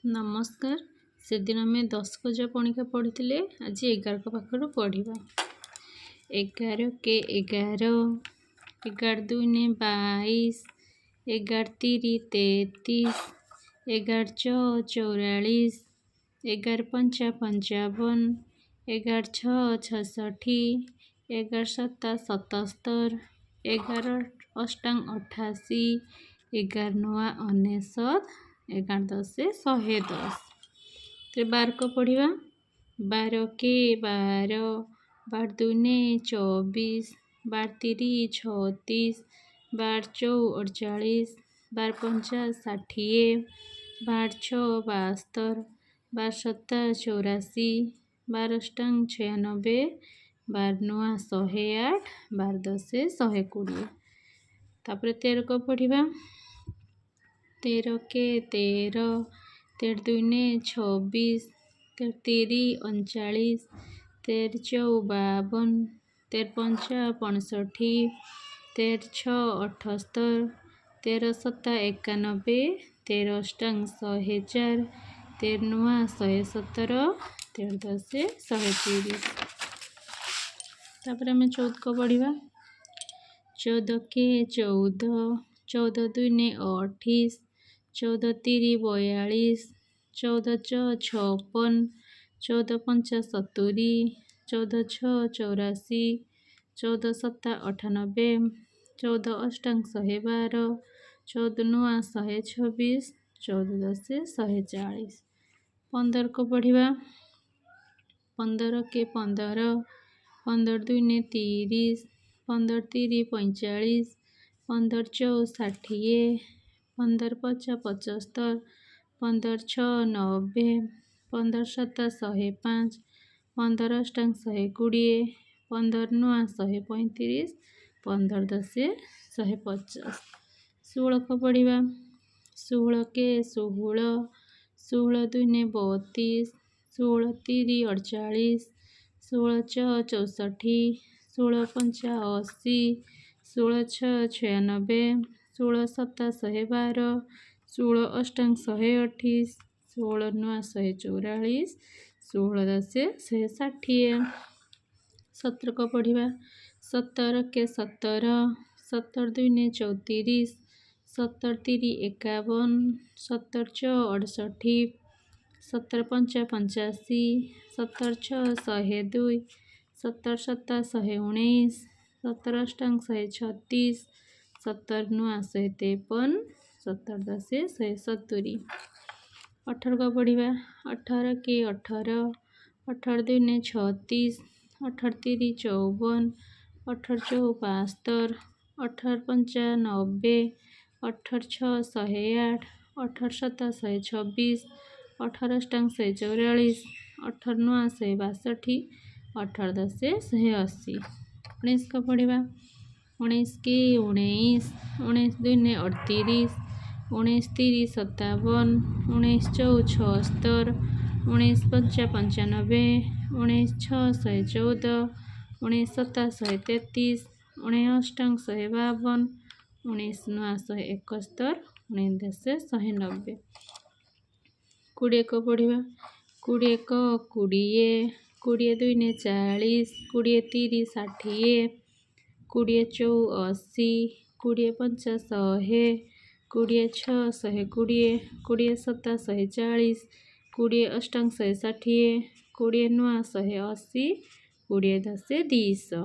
नमस्कार। से दिन आम 10 गज पणिका पढ़ी आज 11 पाखर पढ़ा। 11 के 11, 11 दूने 22, 11 तीरी 33, 11 चौ 44, 11 पंचा 55, 11 छः 66, 11 सत्ता 77, 11 अष्टांग 88, 11 नवा 99, 11 दस 110। तो 12 को पढ़ा। 12 के 12, 12 दूने 24, 12 तीरी 36, 12 चौ 48, 12 पंचा 60, 12 छः 72, 12 सत्ता 84, 12 अष्टांग 96, 12 नवा 108, 12 दस 120। तापर 13 को पढ़ा। 13 के 13, 13 दूने 26, 13 तीरी 39, 13 चौ 52, 13 पंचा 65, 13 छः 78, 13 सत्ता 91, 13 अष्टांग 1004, 13 नवा 117, 13 दस 130। तापर आम 14 को पढ़ा। 14 के 14, 14 दूने 28, 14 तीरी 42, 14 चौ 56, 14 पंचा 70, 14 छः 84, 14 सत्ता 98, 14 अष्टांग 112, 14 नवा 126, 14 दस 140। 15 को पढ़ा। 15 के 15, 15 दूने 30, 15 तीरी 45, 15 चौ 60, 15 पचा 75, 15 छः 90, 15 सत्ता 105, 15 अष्टांग 120, 15 नवा 135, 15 दस 150। 16 को पढ़ा। 16 के 16, 16 दूने 32, 16 तीरी 48, 16 चौ 64, 16 पंचा 80, 16 छः 96, 16 सत्ता 112, 16 अष्टांग 128, 16 नवा 144, 16 दस 160। 17 को पढ़ा। 17 के 17, 17 दूने 34, 17 तीरी 51, 17 चौ 68, 17 पंचा 85, 17 छः 102, 17 सत्ता 119, 17 अष्टांग 136, 17 नवा 153, 17 दस 170। 18 को पढ़ा। 18 के 18, 18 दूने 36, 18 तीरी 54, 18 चौ 72, 18 पंचा 90, 18 छः 108, 18 सत्ता 126, 18 अष्टांग 144, 18 नवा 162, 18 दस 180। 19 को पढ़ा। 19 के 19, 19 दूने 38, 19 तीरी 57, 19 चौ 76, 19 पंचा 95, 19 छः 114, 19 सत्ता 133, 19 अष्टांग 152, 19 नवा 171, 19 दस 190। 20 को पढ़ा। 20 को 20, 20 दूने 40, 20 तीरी 60, 20 चौ 80, 20 पंचा 100, 20 छः 120, 20 सत्ता 140, 20 अष्टांग 160, 20 नवा 180, 20 दस 200।